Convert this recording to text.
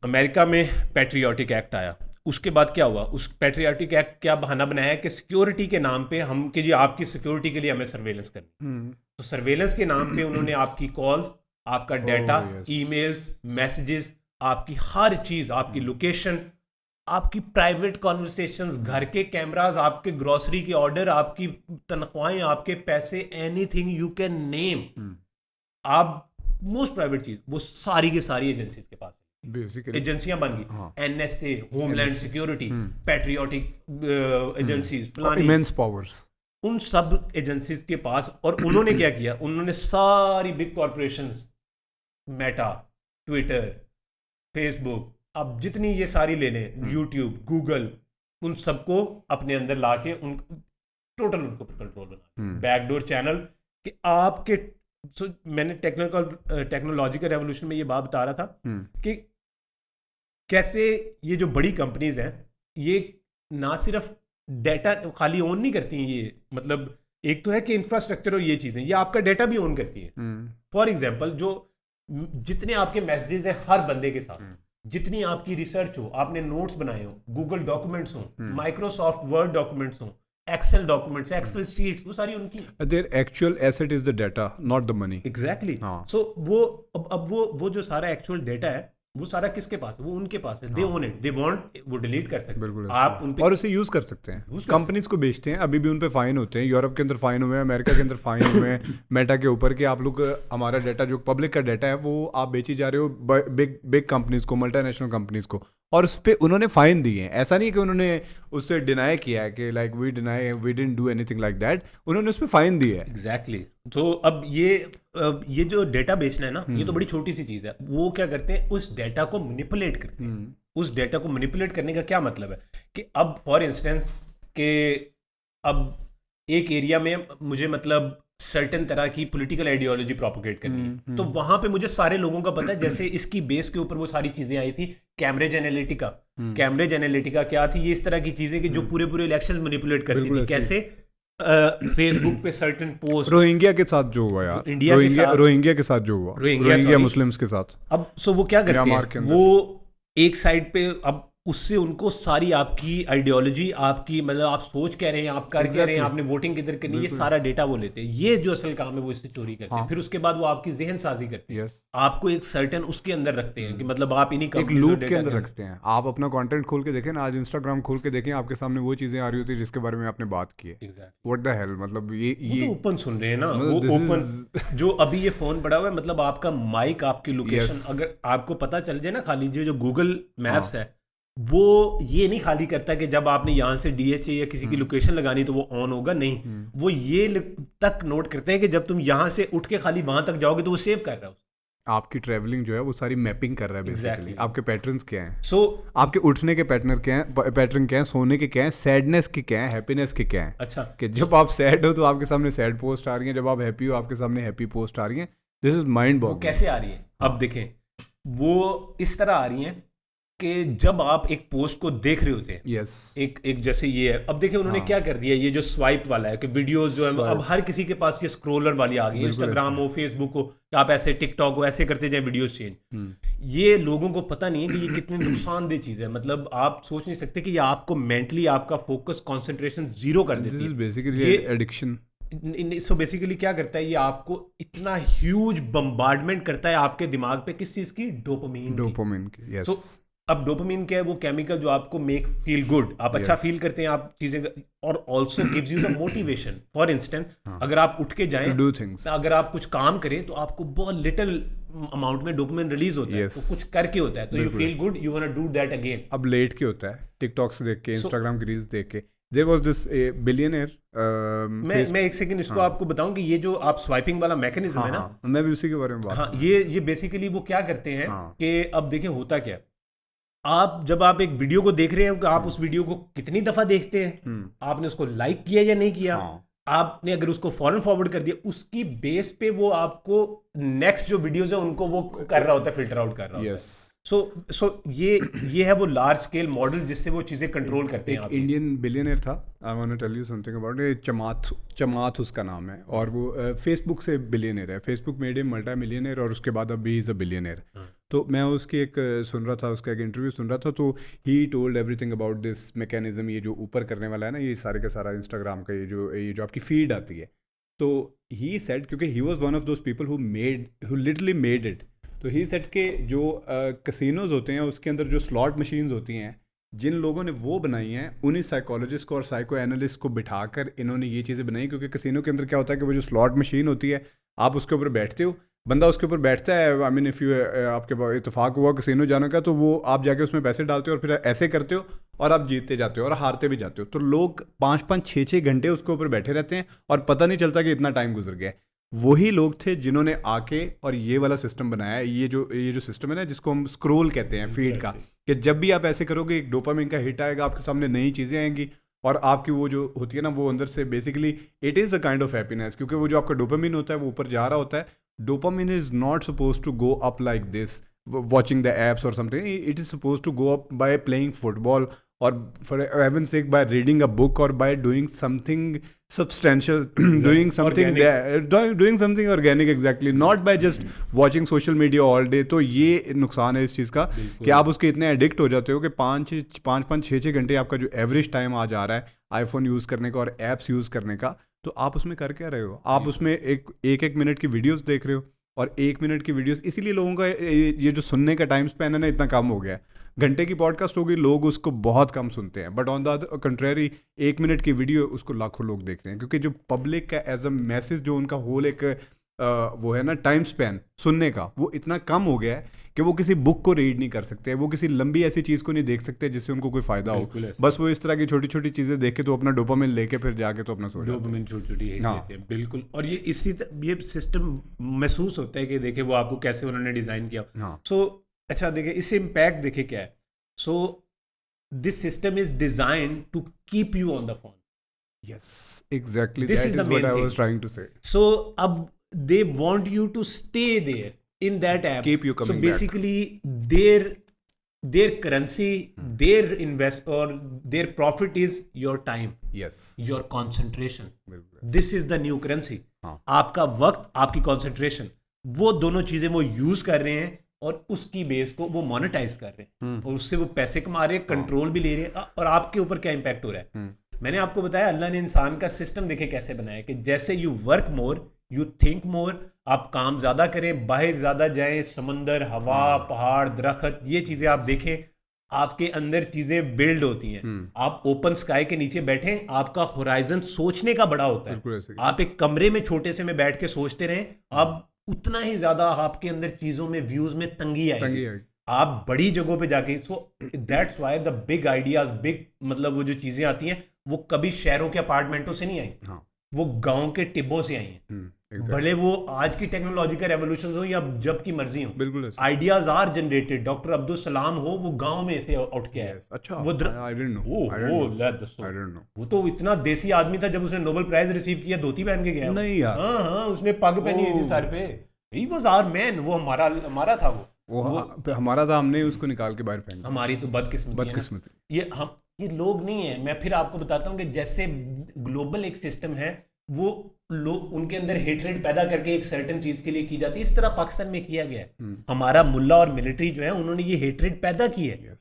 America में patriotic act आया। उसके बाद क्या हुआ, उस पैट्रियोटिक एक्ट क्या बहाना बनाया कि सिक्योरिटी के नाम पे हम कि जी आपकी सिक्योरिटी के लिए हमें सर्वेलेंस करनी। तो सर्वेलेंस के नाम पे उन्होंने आपकी कॉल्स, आपका data, oh yes. Emails, messages, आपकी हर चीज, आपकी लोकेशन, आपकी प्राइवेट कॉन्वर्सेशंस, घर के कैमरास, आपके ग्रोसरी के ऑर्डर, आपकी तनख्वाहें, आपके पैसे, एनीथिंग यू कैन नेम, आप मोस्ट प्राइवेट चीज वो सारी की सारी एजेंसीज के पास है। बेसिकली एजेंसियां बन हाँ, गई, NSA, homeland NSA, security, patriotic agencies, फलानी, इमेंस पावर्स। उन सब एजेंसीज के पास। और उन्होंने क्या किया, उन्होंने सारी big corporations, Meta, Twitter, Facebook, अब जितनी ये सारी ले लें, यूट्यूब, गूगल, उन सबको अपने अंदर लाके उन टोटल उनको कंट्रोल बना, बैकडोर चैनल कि आपके। मैंने टेक्नोलॉजिकल रेवोल्यूशन में ये बात बता रहा था कि कैसे ये जो बड़ी कंपनीज हैं ये ना सिर्फ डेटा खाली ओन नहीं करती हैं, ये मतलब एक तो है कि इंफ्रास्ट्रक्चर और ये चीजें ये आपका डेटा भी ओन करती है। फॉर एग्जांपल, जो जितने आपके मैसेजेस हैं हर बंदे के साथ, जितनी आपकी रिसर्च हो, आपने नोट्स बनाए हो, गूगल डॉक्यूमेंट्स हो, माइक्रोसॉफ्ट वर्ड डॉक्यूमेंट्स हो, एक्सेल डॉक्यूमेंट्स, एक्सेल शीट्स, वो सारी उनकी। Their actual asset is the data, not the money. Exactly. हाँ। सो वो अब वो जो सारा एक्चुअल डेटा है वो सारा किसके पास है, वो उनके पास है। दे ओन इट, दे वांट, वो डिलीट कर सकते बिल्कुल हैं, ऐसा आप है। उन पे और उसे यूज कर सकते हैं, यूज कर कंपनीज को बेचते हैं, अभी भी उन पे फाइन होते हैं, यूरोप के अंदर फाइन हुए हैं, अमेरिका के अंदर फाइन हुए हैं मेटा के ऊपर कि आप लोग हमारा डाटा जो पब्लिक का डाटा है वो आप बेची जा रहे हो बिग बिग कंपनीज को, मल्टीनेशनल कंपनीज को, और उस पर उन्होंने फाइन दिए हैं। ऐसा नहीं कि उन्होंने उससे डिनाई किया है कि like we deny, we didn't do anything like that, उन्होंने उस पर फाइन दिए है। एग्जैक्टली। तो अब ये जो डेटा बेचना है ना, ये तो बड़ी छोटी सी चीज है। वो क्या करते हैं, उस डेटा को मैनिपुलेट करते हैं। उस डेटा को मैनिपुलेट करने का क्या मतलब है कि अब फॉर इंस्टेंस के अब एक एरिया में मुझे मतलब सर्टेन तरह की पॉलिटिकल आइडियोलॉजी प्रोपोगेट करनी है, तो वहां पे मुझे सारे लोगों का पता है। जैसे इसकी बेस के ऊपर वो सारी चीजें आई थी, कैम्ब्रिज एनालिटिका। कैम्ब्रिज एनालिटिका क्या थी, ये इस तरह की चीजें कि जो पूरे इलेक्शंस मैनिपुलेट करती बिल्कुल थी। ऐसे। कैसे फेसबुक पे सर्टेन पोस्ट, रोहिंग्या के साथ जो हुआ यार, इंडिया के साथ, रोहिंग्या के साथ जो हुआ, रोहिंग्या मुस्लिम्स के साथ। अब सो वो क्या करते म्यांमार के हैं, अंदर। वो एक साइड पे अब उससे उनको सारी आपकी आइडियोलॉजी, आपकी मतलब आप सोच कह रहे हैं, आप कर कह रहे हैं, आपने वोटिंग किधर करनी, ये सारा डेटा वो लेते हैं। ये जो असल काम है वो इससे चोरी करते हैं। फिर उसके बाद वो आपकी जहन साजी करते हैं, आपको एक सर्टेन उसके अंदर रखते हैं कि मतलब आप इन्हीं एक लूप के अंदर रखते हैं। आप अपना कंटेंट खोल के देखें ना, आज इंस्टाग्राम खोल के देखें, आपके सामने वो चीजें आ रही होती है जिसके बारे में आपने बात की है। व्हाट द हेल, मतलब ये तो ओपन सुन रहे हैं ना, वो ओपन जो अभी ये फोन पड़ा हुआ है, मतलब आपका माइक, आपकी लोकेशन, अगर आपको पता चल जाए ना, खाली जो गूगल मैप्स है वो ये नहीं खाली करता कि जब आपने यहाँ से डीएचए या किसी की लोकेशन लगानी तो वो ऑन होगा, नहीं, वो ये तक नोट करते हैं कि जब तुम यहाँ से उठ के खाली वहां तक जाओगे तो वो सेव कर रहा है। आपकी ट्रैवलिंग जो है वो सारी मैपिंग कर रहा है बेसिकली। आपके पैटर्न्स क्या हैं, आपके उठने के पैटर्न क्या हैं, पैटर्न क्या हैं, सोने के क्या हैं, सैडनेस के क्या हैं, हैप्पीनेस के क्या हैं। अच्छा, कि जब आप सैड हो तो आपके सामने सैड पोस्ट आ रही है, जब आप हैप्पी हो आपके सामने हैप्पी पोस्ट आ रही है। This is mind boggling. कैसे आ रही है, अब देखें, वो इस तरह आ रही है कि जब आप एक पोस्ट को देख रहे होते हैं, एक जैसे ये है, अब देखिए उन्होंने क्या कर दिया, ये जो स्वाइप वाला है कि वीडियोस जो है अब हर किसी के पास ये स्क्रोलर वाली आ गई, इंस्टाग्राम हो, फेसबुक हो, आप ऐसे टिकटॉक हो, ऐसे करते जाए वीडियोस चेंज। ये लोगों को पता नहीं है कि ये कितनी नुकसानदेह चीज है। मतलब आप सोच नहीं सकते कि ये आपको मेंटली आपका फोकस, कंसंट्रेशन जीरो कर देती है। Basically addiction. सो बेसिकली क्या करता है, ये आपको इतना ह्यूज बम्बार्डमेंट करता है आपके दिमाग पे, किस चीज की, डोपामिन की। यस। अब डोपामिन क्या है, वो केमिकल जो आपको मेक फील गुड, आप अच्छा फील करते हैं, आप चीजें, और also gives you the motivation. For instance, अगर आप उठ के जाएं, अगर आप कुछ काम करें तो आपको बहुत लिटिल अमाउंट में डोपामिन रिलीज होता है, तो कुछ करके होता है, तो you feel good, you want to do that again. अब लेट के होता है, टिकटॉक से देख के, इंस्टाग्राम की रील्स देख के। There was this billionaire, मैं एक सेकंड इसको आपको बताऊं कि ये जो आप स्वाइपिंग वाला मैकेनिज्म है ना, मैं भी उसी के बारे में बात हाँ, ये बेसिकली वो क्या करते हैं कि अब देखिए होता क्या, आप जब आप एक वीडियो को देख रहे हैं, आप उस वीडियो को कितनी दफा देखते हैं, आपने उसको लाइक किया या नहीं किया, आपने अगर उसको फॉरन फॉरवर्ड कर दिया, उसकी बेस पे वो आपको नेक्स्ट जो वीडियोस है उनको वो कर रहा होता है, फिल्टर आउट कर रहा होता है। सो ये है वो लार्ज स्केल मॉडल जिससे वो चीजें कंट्रोल करते हैं। इंडियन बिलियनर था, I want to tell you something about it. Chamath उसका नाम है, और वो फेसबुक से बिलियनर है। Facebook made him multi millionaire, और उसके बाद अभी इज अ बिलियनर। तो मैं उसकी एक सुन रहा था, उसका एक इंटरव्यू सुन रहा था, तो he told everything about this mechanism, ये जो ऊपर करने वाला है ना, ये सारे का सारा इंस्टाग्राम का ये जो आपकी फीड आती है। तो ही सेड, क्योंकि he was one of those people who literally made it, तो ही सेड के जो कसिनोज होते हैं उसके अंदर जो स्लॉट मशीन्स होती हैं, जिन लोगों ने वो बनाई हैं, उन्हीं साइकोलॉजिस्ट को और साइको एनालिस्ट को बिठाकर इन्होंने ये चीज़ें बनाई। क्योंकि कसिनो के अंदर क्या होता है कि वो जो स्लॉट मशीन होती है, आप उसके ऊपर बैठते हो, बंदा उसके ऊपर बैठता है, आई मीन इफ़ यू आपके इतफाक हुआ कसिनो जाने का, तो वो आप जाके उसमें पैसे डालते हो और फिर ऐसे करते हो और आप जीतते जाते हो और हारते भी जाते हो। तो लोग 5-5, 6-6 घंटे उसके ऊपर बैठे रहते हैं और पता नहीं चलता कि इतना टाइम गुजर गया है। वही लोग थे जिन्होंने आके और ये वाला सिस्टम बनाया है। ये जो सिस्टम है ना, जिसको हम स्क्रोल कहते हैं, फीड का, कि जब भी आप ऐसे करोगे एक डोपामिन का हिट आएगा, आपके सामने नई चीज़ें आएंगी और आपकी वो जो होती है ना, वो अंदर से basically it is a kind of happiness, क्योंकि वो जो आपका डोपामिन होता है वो ऊपर जा रहा होता है। Dopamine is not suppose to go up like this watching the apps or something. It is supposed to go up by playing football, or for heaven's sake by reading a book, or by doing something substantial, doing something doing something organic, exactly, not by just watching social media all day. तो ये नुकसान है इस चीज़ का कि आप उसके इतने एडिक्ट हो जाते हो कि 5-5, 6-6 घंटे आपका जो एवरेज टाइम आ जा रहा है आईफोन यूज़ करने का और ऐप्स यूज़ करने का, तो आप उसमें कर क्या रहे हो? आप उसमें एक मिनट की वीडियोस देख रहे हो, और 1 मिनट की वीडियोस, इसीलिए लोगों का ये जो सुनने का टाइम स्पैन है ना, इतना कम हो गया है। घंटे की पॉडकास्ट होगी, लोग उसको बहुत कम सुनते हैं, but on the contrary 1 minute की वीडियो उसको लाखों लोग देख रहे हैं, क्योंकि जो पब्लिक का एज अ मैसेज जो उनका होल एक वो है ना टाइम स्पैन सुनने का, वो इतना कम हो गया है कि वो किसी बुक को रीड नहीं कर सकते, वो किसी लंबी ऐसी चीज़ को नहीं देख सकते जिससे उनको कोई फ़ायदा हो। बस वो इस तरह की छोटी छोटी चीज़ें देख के तो अपना डोपामिन लेके फिर जाके तो अपना सो जाते हैं। डोपामिन छोटी-छोटी हिट देते हैं, बिल्कुल। और ये ये सिस्टम महसूस होता है कि देखिए वो आपको कैसे उन्होंने डिज़ाइन किया। हाँ। सो अच्छा देखिए, इससे इम्पैक्ट देखिए क्या है। So this system is design to keep you on the phone. Yes, exactly. This That is the is what main I thing. was trying to say. So अब they want you to stay there in that app. Keep you coming so back. basically their currency, their invest or their profit is your time, Yes. your concentration. बिल्कुल। This is the new currency. हाँ। आपका वक्त, आपकी concentration, वो दोनों चीजें वो use कर रहे हैं और उसकी बेस को वो मोनेटाइज कर रहे हैं और उससे वो पैसे कमा रहे हैं, कंट्रोल भी ले रहे हैं। और आपके ऊपर क्या इंपैक्ट हो रहा है? मैंने आपको बताया अल्लाह ने इंसान का सिस्टम देखे कैसे बनाया कि जैसे you work more, you think more, आप काम ज्यादा करें, बाहर ज्यादा जाएं, समंदर, हवा, पहाड़, दरख्त, ये चीजें आप देखें, आपके अंदर चीजें बिल्ड होती हैं। आप ओपन स्काई के नीचे बैठे, आपका होराइजन सोचने का बड़ा होता बिल्कुल है। ऐसे ही। आप एक कमरे में छोटे से में बैठ के सोचते रहें, आप उतना ही ज्यादा आपके अंदर चीजों में, व्यूज में तंगी आएगी। आप बड़ी जगहों पे जाके, so that's why the big ideas, big मतलब वो जो चीजें आती हैं वो कभी शहरों के अपार्टमेंटों से नहीं आई। हाँ। वो गांव के टिब्बों से आई हैं। भले वो आज की टेक्नोलॉजी का रेवोल्यूशन हो या जब की मर्जी हो, बिल्कुल ideas are generated. Doctor Abdul Salam हो, वो गांव में से उठ के आए। अच्छा, वो I didn't know. वो तो इतना देसी आदमी था, जब उसने नोबेल प्राइज रिसीव किया धोती पहन के गया। नहीं यार। हाँ, उसने पग पहनी हुई थी सर पे। He was our man. वो हमारा था। वो हमारा था, हमने उसको निकाल के बाहर फेंक। हमारी तो बदकिस्मती। ये लोग नहीं है। मैं फिर आपको बताता हूँ कि जैसे ग्लोबल एक सिस्टम है, वो लोग उनके अंदर हेटरेट पैदा करके एक सर्टेन चीज के लिए की जाती है। इस तरह पाकिस्तान में किया गया है। हमारा मुल्ला और मिलिट्री जो है, उन्होंने ये हेटरेट पैदा की है।